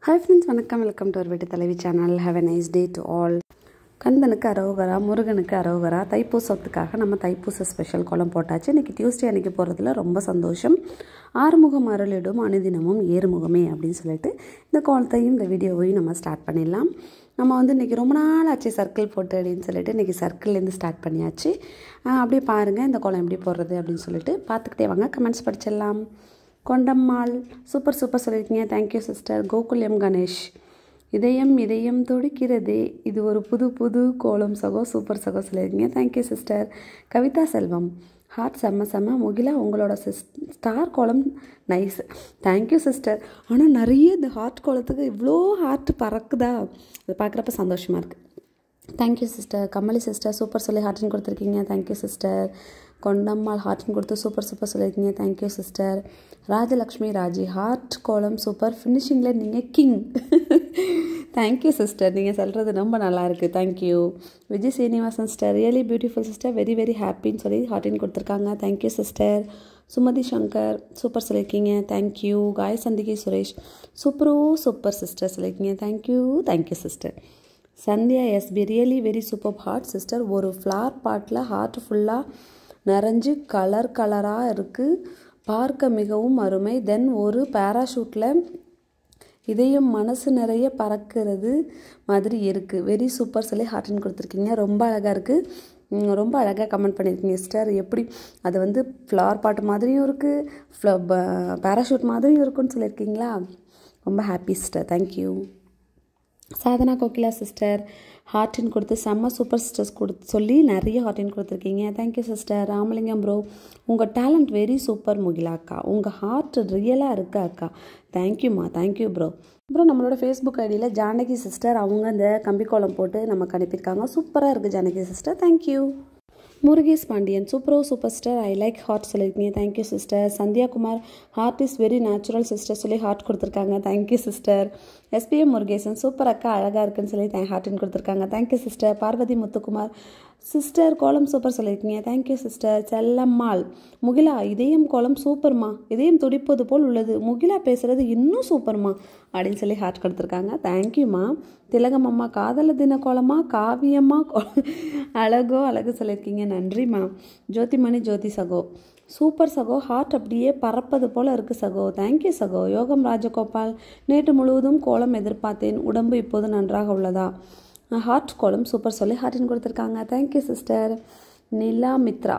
Hi friends, welcome to our Vetti Thalavi channel. Have a nice day to all. கந்தனுக்கு அரோகரா, முருகனுக்கு அரோகரா. தைப்பூசத்துக்காக நம்ம தைப்பூச ஸ்பெஷல் கோலம் போட்டாச்சு. இன்றைக்கி டியூஸ்டே அன்றைக்கி போகிறதுல ரொம்ப சந்தோஷம். ஆறுமுகம் அருளிடும் அனுதினமும் ஏறுமுகமே அப்படின்னு சொல்லிட்டு இந்த கோலத்தையும் இந்த வீடியோவையும் நம்ம ஸ்டார்ட் பண்ணிடலாம். நம்ம இன்றைக்கி ரொம்ப நாள் ஆச்சு சர்க்கிள் போட்டு அப்படின்னு சொல்லிட்டு இன்றைக்கி சர்க்கிள்லேருந்து ஸ்டார்ட் பண்ணியாச்சு. அப்படியே பாருங்கள் இந்த கோலம் எப்படி போடுறது அப்படின்னு சொல்லிட்டு பார்த்துக்கிட்டே வாங்க, கமெண்ட்ஸ் படிச்சிடலாம். கொண்டம்மாள் சூப்பர் சொல்லியிருக்கீங்க, தேங்க்யூ சிஸ்டர். கோகுல்யம் கணேஷ் இதயம் துடிக்கிறதே, இது ஒரு புது கோலம் சகோ, சூப்பர் சகோ சொல்லியிருக்கீங்க, தேங்க்யூ சிஸ்டர். கவிதா செல்வம் ஹார்ட் செம்ம முகிலா உங்களோட ஸ்டார் கோலம் நைஸ், தேங்க்யூ சிஸ்டர். ஆனால் நிறைய இந்த ஹார்ட் கோலத்துக்கு இவ்வளோ ஹார்ட் பறக்குதா, அதை பார்க்குறப்ப சந்தோஷமாக இருக்குது. Thank you sister. Kamali sister super சொல்லி ஹார்ட்டின் கொடுத்துருக்கீங்க, தேங்க்யூ சிஸ்டர். கொண்டம்மாள் ஹார்ட்டின் கொடுத்து சூப்பர் சொல்லியிருக்கீங்க, thank you sister. Rajalakshmi Raji heart கோலம் சூப்பர், ஃபினிஷிங்கில் நீங்கள் கிங், தேங்க்யூ சிஸ்டர். நீங்கள் சொல்கிறது ரொம்ப நல்லா இருக்குது, thank you. Vijay Srinivasan sister really beautiful sister, very ஹாப்பின்னு சொல்லி ஹார்ட்டின் கொடுத்துருக்காங்க, thank you sister. Sumathi Shankar super சொல்லியிருக்கீங்க, தேங்க்யூ. காய் சந்திகை சுரேஷ் சூப்பர் சிஸ்டர் சொல்லியிருக்கீங்க, thank you sister. Sandhya SP really very super heart sister. ஒரு ஃப்ளார் பாட்டில் ஹார்ட் ஃபுல்லாக நிறைஞ்சு கலராக இருக்குது, பார்க்க மிகவும் அருமை. தென் ஒரு பேராஷூட்டில் இதயம் மனசு நிறைய பறக்கிறது மாதிரி இருக்குது, வெரி சூப்பர் சொல்லி ஹார்ட்டின் கொடுத்துருக்கீங்க, ரொம்ப அழகாக இருக்குது, ரொம்ப அழகாக கமெண்ட் பண்ணியிருக்கீங்க சிஸ்டர். எப்படி அது ஃப்ளவர் பாட்டு மாதிரியும் இருக்குது, பேராஷூட் மாதிரியும் இருக்குன்னு சொல்லியிருக்கீங்களா, ரொம்ப happy sister, thank you. Sadhana Kokila sister ஹார்ட்டின் கொடுத்து செம்ம சூப்பர் சிஸ்டர்ஸ் சொல்லி நிறைய ஹார்ட்டின் கொடுத்துருக்கீங்க, தேங்க்யூ சிஸ்டர். ராமலிங்கம் ப்ரோ உங்கள் டேலண்ட் வெரி சூப்பர் முகிலா அக்கா, உங்கள் ஹார்ட் ரியலாக இருக்கா அக்கா, தேங்க்யூம்மா, தேங்க்யூ ப்ரோ. அப்புறம் நம்மளோட ஃபேஸ்புக் ஐடியில் ஜானகி சிஸ்டர் அவங்க இந்த கம்பிக்கோலம் போட்டு நமக்கு அனுப்பியிருக்காங்க, சூப்பராக இருக்குது Janaki sister, thank you. Murugesh Pandian super sister, I like heart சொல்லியிருக்கீங்க, thank you sister. Sandhya Kumar heart is very natural sister சொல்லி ஹார்ட் கொடுத்துருக்காங்க, thank you sister. SPM Murugesan super அக்கா அழகாக இருக்குன்னு சொல்லி ஹார்ட்டின் கொடுத்துருக்காங்க, thank you sister. Parvathi Muthukumar sister கோலம் சூப்பர் சொல்லியிருக்கீங்க, தேங்க்யூ சிஸ்டர். செல்லம்மாள் முகிலா இதயம் கோலம் சூப்பர்மா, இதயம் துடிப்பது போல் உள்ளது, முகிலா பேசுகிறது இன்னும் சூப்பர்மா அப்படின்னு சொல்லி ஹார்ட் கொடுத்துருக்காங்க, தேங்க்யூம்மா. திலகமம்மா காதல தின கோலமா காவியம்மா அழகு சொல்லியிருக்கீங்க, நன்றிம்மா. ஜோதி சகோ சூப்பர் சகோ, ஹார்ட் அப்படியே பறப்பது போல் இருக்குது சகோ, தேங்க்யூ சகோ. யோகம் ராஜகோபால் நேற்று முழுவதும் கோலம் எதிர்பார்த்தேன், உடம்பு இப்போது நன்றாக உள்ளதா, ஹார்ட் கோலம் சூப்பர் சொல்லி ஹார்ட்டின் கொடுத்துருக்காங்க, thank you sister. Nila Mithra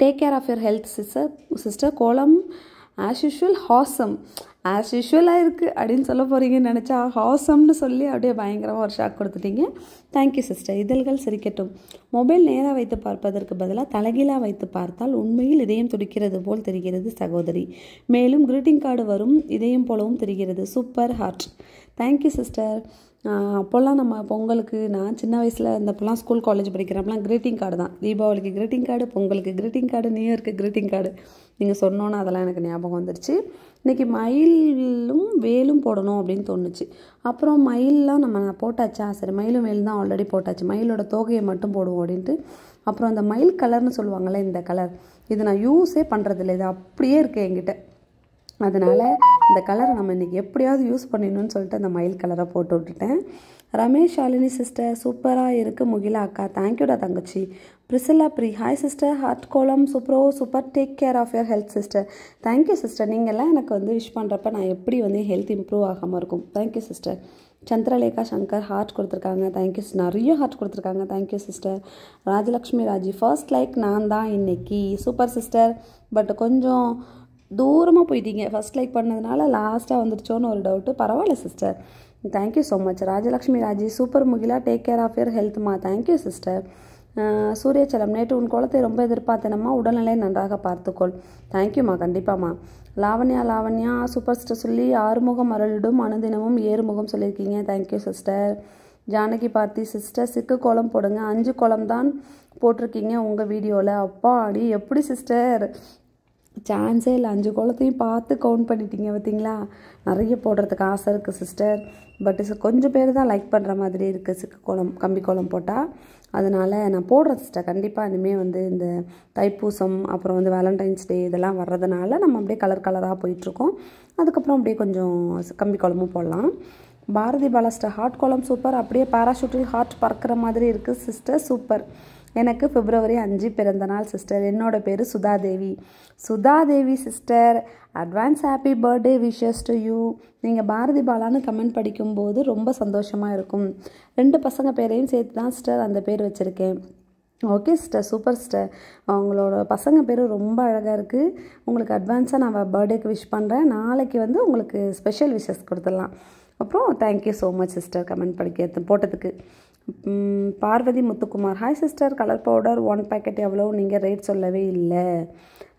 take care of your health sister கோலம் ஆஸ் யூஷுவலாக இருக்குது அப்படின்னு சொல்ல போகிறீங்கன்னு நினச்சா ஹாசம்னு சொல்லி அப்படியே பயங்கரமாக ஒரு ஷாக் கொடுத்துட்டீங்க, தேங்க்யூ சிஸ்டர். இதழ்கள் சிரிக்கட்டும் மொபைல் நேராக வைத்து பார்ப்பதற்கு பதிலாக தலைகீழாக வைத்து பார்த்தால் உண்மையில் இதயம் துடிக்கிறது போல் தெரிகிறது சகோதரி, மேலும் கிரீட்டிங் கார்டு வரும் இதயம் போலவும் தெரிகிறது, சூப்பர் ஹார்ட், தேங்க்யூ சிஸ்டர். அப்போல்லாம் நம்ம பொங்கலுக்கு நான் சின்ன வயசில் இந்தப்போல்லாம் ஸ்கூல் காலேஜ் படிக்கிறப்பெல்லாம் க்ரீட்டிங் கார்டு தான், தீபாவளிக்கு க்ரீட்டிங் கார்டு, பொங்கலுக்கு க்ரீட்டிங் கார்டு, நியூ இயர்க்கு க்ரீட்டிங் கார்டு, நீங்கள் சொன்னோன்னா அதெல்லாம் எனக்கு ஞாபகம் வந்துருச்சு. இன்றைக்கி மயிலும் வேலும் போடணும் அப்படின்னு தோணுச்சு, அப்புறம் மயிலெலாம் நம்ம போட்டாச்சா, சரி மயிலும் வேலும் தான் ஆல்ரெடி போட்டாச்சு, மயிலோட தோகையை மட்டும் போடுவோம் அப்படின்ட்டு. அப்புறம் அந்த மயில் கலர்னு சொல்லுவாங்கள்ல, இந்த கலர் இது நான் யூஸே பண்ணுறதில்ல, இது அப்படியே இருக்குது என்கிட்ட, அதனால் இந்த கலரை நம்ம இன்றைக்கி எப்படியாவது யூஸ் பண்ணிடணும்னு சொல்லிட்டு அந்த மயில் கலரை போட்டு விட்டுட்டேன். ரமேஷ் ஷாலினி சிஸ்டர் சூப்பராக இருக்குது முகிலா அக்கா, தேங்க்யூடா தங்கச்சி. பிரிசில்லா ப்ரீ ஹாய் சிஸ்டர், ஹார்ட் கோலம் super, take care of your health sister, thank you sister. நீங்கள்லாம் எனக்கு விஷ் பண்ணுறப்ப நான் எப்படி ஹெல்த் இம்ப்ரூவ் ஆகாமல் இருக்கும், thank you sister. Chandralekha Sankar heart கொடுத்துருக்காங்க, தேங்க்யூ, நிறைய ஹார்ட் கொடுத்துருக்காங்க, thank you sister. Rajalakshmi Raji first like நான் தான் இன்னைக்கு, சூப்பர் சிஸ்டர். பட் கொஞ்சம் தூரமாக போயிட்டீங்க, ஃபஸ்ட் லைக் பண்ணதுனால லாஸ்ட்டாக வந்துருச்சோன்னு ஒரு டவுட்டு, பரவாயில்ல sister, thank you so much. Rajalakshmi Raji super Mukila take care of your ஹெல்த்மா, தேங்க்யூ சிஸ்டர். சூரியச்சலம் நேற்று உன் கோலத்தை ரொம்ப எதிர்பார்த்தேனம்மா, உடல்நிலை நன்றாக பார்த்துக்கொள், தேங்க்யூம்மா, கண்டிப்பாம்மா. லாவண்யா சூப்பர் சிஸ்டர் சொல்லி ஆறுமுகம் அருளிடும் அனுதினமும் ஏறுமுகம் சொல்லியிருக்கீங்க, தேங்க்யூ சிஸ்டர். ஜானகி பார்த்தி சிஸ்டர் சிக்கு கோலம் போடுங்க, 5 கோலம் தான் போட்டிருக்கீங்க உங்கள் வீடியோவில், அப்பா அடி எப்படி சிஸ்டர் சான்ஸே இல்லை. 5 கோலத்தையும் பார்த்து கவுண்ட் பண்ணிட்டீங்க பார்த்தீங்களா. நிறைய போடுறதுக்கு ஆசை இருக்குது சிஸ்டர். பட் கொஞ்சம் பேர் தான் லைக் பண்ணுற மாதிரி இருக்குது சிக்கு கோலம் கம்பி கோலம் போட்டால். அதனால் நான் போடுறேன் சிஸ்டர். கண்டிப்பாக இனிமேல் வந்து இந்த தைப்பூசம் அப்புறம் வந்து வேலண்டைன்ஸ் டே இதெல்லாம் வர்றதுனால நம்ம அப்படியே கலர் கலராக போயிட்டுருக்கோம். அதுக்கப்புறம் அப்படியே கொஞ்சம் கம்பி கோலமும் போடலாம். பாரதி பாலாஸ்டர் ஹார்ட் கோலம் சூப்பர். அப்படியே பாராஷூட்டில் ஹார்ட் பறக்கிற மாதிரி இருக்குது சிஸ்டர். சூப்பர். எனக்கு February 5 பிறந்த நாள் சிஸ்டர். என்னோட பேர் Sudhadevi. Sudhadevi sister, advance happy birthday wishes to you. நீங்கள் பாரதி பாலான்னு கமெண்ட் படிக்கும்போது ரொம்ப சந்தோஷமாக இருக்கும். 2 பசங்க பேரையும் சேர்த்து தான் சிஸ்டர் அந்த பேர் வச்சுருக்கேன். Okay sister, super sister. அவங்களோட பசங்க பேர் ரொம்ப அழகாக இருக்குது. உங்களுக்கு அட்வான்ஸாக நான் பர்த்டேக்கு விஷ் பண்ணுறேன். நாளைக்கு வந்து உங்களுக்கு ஸ்பெஷல் விஷஸ் கொடுத்துடலாம். அப்புறம் thank you so much sister comment படிக்க போட்டதுக்கு. Parvathi Muthukumar, hi sister, colour powder 1 packet எவ்வளோ? நீங்கள் ரேட் சொல்லவே இல்லை.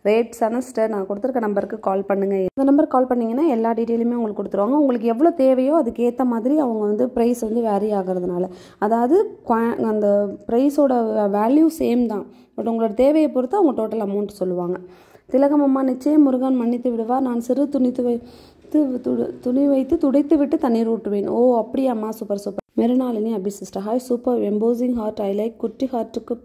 ரேட்ஸ் ஆனால் சிஸ்டர் நான் கொடுத்துருக்க நம்பருக்கு கால் பண்ணுங்கள். இந்த நம்பருக்கு கால் பண்ணிங்கன்னா எல்லா டீட்டெயிலுமே உங்களுக்கு கொடுத்துருவாங்க. உங்களுக்கு எவ்வளோ தேவையோ அதுக்கேற்ற மாதிரி அவங்க வந்து ப்ரைஸ் வந்து வேரி ஆகிறதுனால, அதாவது அந்த ப்ரைஸோட வேல்யூ சேம் தான், பட் உங்களோட தேவையை பொறுத்து அவங்க டோட்டல் அமௌண்ட் சொல்லுவாங்க. திலகமம்மா, நிச்சயம் முருகன் மன்னித்து விடுவார். நான் சிறு துணி வைத்து துடைத்து விட்டு தண்ணீர் ஊட்டுவேன். ஓ அப்படியாம்மா, super super. Mrunalini Abhi sister, hi super. Embossing heart I like. குட்டி ஹார்ட்டுக்கு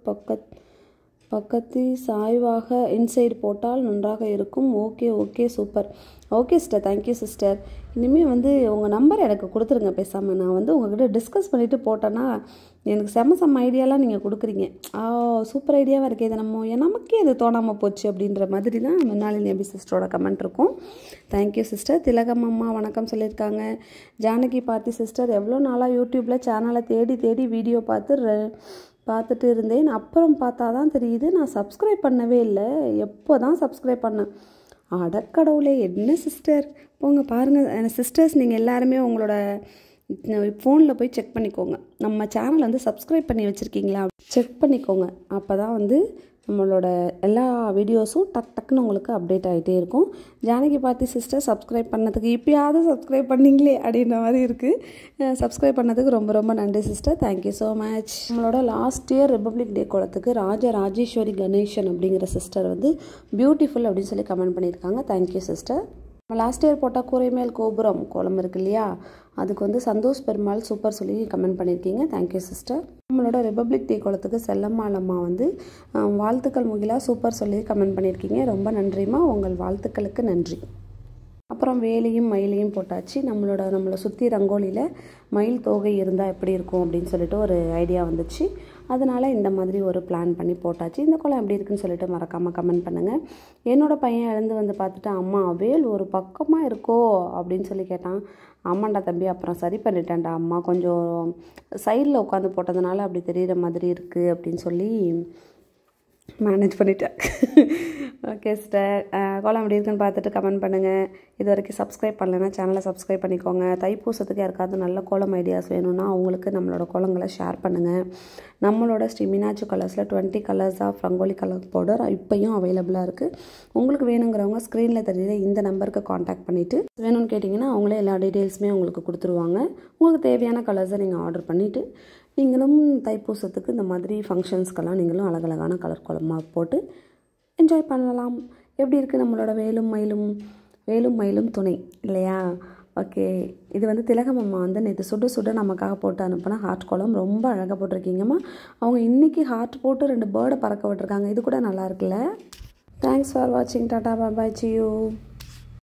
பக்கத்து சாய்வாக இன்சைடு போட்டால் நன்றாக இருக்கும். Okay okay super. Okay sister, thank you sister. இனிமேல் வந்து உங்கள் நம்பர் எனக்கு கொடுத்துருங்க பேசாமல். நான் வந்து உங்கள்கிட்ட டிஸ்கஸ் பண்ணிவிட்டு போட்டேன்னா எனக்கு செம்ம ஐடியாலாம் நீங்கள் கொடுக்குறீங்க. சூப்பர் ஐடியாவாக இருக்கே. இது நமக்கே இது தோணாமல் போச்சு அப்படின்ற மாதிரி தான் மெருனாலினி அபி சிஸ்டரோட கமெண்ட் இருக்கும். Thank you sister. திலகம்மா வணக்கம் சொல்லியிருக்காங்க. ஜானகி பார்த்தி சிஸ்டர், எவ்வளோ நாளாக யூடியூப்பில் சேனலை தேடி வீடியோ பார்த்துட்டு இருந்தேன். அப்புறம் பார்த்தா தான் தெரியுது நான் சப்ஸ்கிரைப் பண்ணவே இல்லை. எப்போ தான் சப்ஸ்கிரைப் பண்ணேன்? அடக்கடவுளே, என்ன சிஸ்டர் போங்க பாருங்கள். சிஸ்டர்ஸ் நீங்கள் எல்லாருமே உங்களோட ஃபோனில் போய் செக் பண்ணிக்கோங்க. நம்ம சேனல் வந்து சப்ஸ்கிரைப் பண்ணி வச்சுருக்கீங்களா செக் பண்ணிக்கோங்க. அப்போ தான் வந்து நம்மளோட எல்லா வீடியோஸும் டக்குன்னு உங்களுக்கு அப்டேட் ஆகிட்டே இருக்கும். ஜானகி பார்த்தி சிஸ்டர், சப்ஸ்கிரைப் பண்ணதுக்கு இப்போயாவது சப்ஸ்கிரைப் பண்ணிங்களே அப்படின்ற மாதிரி இருக்குது. சப்ஸ்கிரைப் பண்ணதுக்கு ரொம்ப நன்றி சிஸ்டர். Thank you so much. நம்மளோட லாஸ்ட் இயர் ரிப்பப்ளிக் டே கோலத்துக்கு ராஜேஸ்வரி கணேசன் அப்படிங்கிற சிஸ்டர் வந்து பியூட்டிஃபுல் அப்படின்னு சொல்லி கமெண்ட் பண்ணியிருக்காங்க. Thank you sister. நம்ம லாஸ்ட் இயர் போட்டால் கூரை மேல் கோபுரம் கோலம் இருக்கு இல்லையா, அதுக்கு வந்து சந்தோஷ் பெருமாள் சூப்பர் சொல்லி கமெண்ட் பண்ணியிருக்கீங்க. Thank you sister. நம்மளோட ரிப்பப்ளிக் டே கோலத்துக்கு செல்லம்மாளம்மா வந்து வாழ்த்துக்கள் முகிலா சூப்பர் சொல்லி கமெண்ட் பண்ணியிருக்கீங்க. ரொம்ப நன்றிம்மா, உங்கள் வாழ்த்துக்களுக்கு நன்றி. அப்புறம் வேலையும் மயிலையும் போட்டாச்சு. நம்மளை சுற்றி ரங்கோலியில் மயில் தோகை இருந்தால் எப்படி இருக்கும் அப்படின்னு சொல்லிட்டு ஒரு ஐடியா வந்துச்சு. அதனால் இந்த மாதிரி ஒரு பிளான் பண்ணி போட்டாச்சு. இந்த கோலம் எப்படி இருக்குன்னு சொல்லிட்டு மறக்காமல் கமெண்ட் பண்ணுங்கள். என்னோடய பையன் எழுந்து வந்து பார்த்துட்டு, அம்மா வேல் ஒரு பக்கமாக இருக்கோ அப்படின்னு சொல்லி கேட்டான். ஆமாண்டா தம்பி, அப்புறம் சரி பண்ணிட்டேன்டா, அம்மா கொஞ்சம் சைடில் உட்காந்து போட்டதுனால அப்படி தெரிகிற மாதிரி இருக்குது அப்படின்னு சொல்லி மேனேஜ் பண்ணிட்டேன். ஓகே சிஸ்டர், கோலம் எப்படி இருக்குன்னு பார்த்துட்டு கமெண்ட் பண்ணுங்கள். இது வரைக்கும் சப்ஸ்கிரைப் பண்ணலைன்னா சேனலை சப்ஸ்கிரைப் பண்ணிக்கோங்க. தைப்பூசத்துக்கு யாருக்காவது நல்ல கோலம் ஐடியாஸ் வேணும்னா அவங்களுக்கு நம்மளோட கோலங்களை ஷேர் பண்ணுங்கள். நம்மளோட ஸ்ரீ மீனாட்சி கலர்ஸில் 20 colours of rangoli colour powder இப்போயும் அவைலபிளாக இருக்குது. உங்களுக்கு வேணுங்கிறவங்க ஸ்க்ரீனில் தெரியுற இந்த நம்பருக்கு காண்டாக்ட் பண்ணிவிட்டு வேணும்னு கேட்டிங்கன்னா அவங்களே எல்லா டீட்டெயில்ஸுமே உங்களுக்கு கொடுத்துருவாங்க. உங்களுக்கு தேவையான கலர்ஸை நீங்கள் ஆர்டர் பண்ணிவிட்டு நீங்களும் தைப்பூசத்துக்கு இந்த மாதிரி ஃபங்க்ஷன்ஸ்க்கெல்லாம் நீங்களும் அழகழகான கலர் கோலமாக போட்டு என்ஜாய் பண்ணலாம். எப்படி இருக்குது நம்மளோட வேலும் மயிலும் துணை இல்லையா? ஓகே, இது வந்து திலகமம்மா வந்து நேற்று சுட நமக்காக போட்டு அனுப்புனா ஹார்ட் கோலம் ரொம்ப அழகாக போட்டிருக்கீங்கம்மா. அவங்க இன்றைக்கி ஹார்ட் போட்டு 2 பேர்டை பறக்க விட்டுருக்காங்க. இது கூட நல்லா இருக்குல்ல? தேங்க்ஸ் ஃபார் வாட்சிங். டாடா பாய் சி யூ.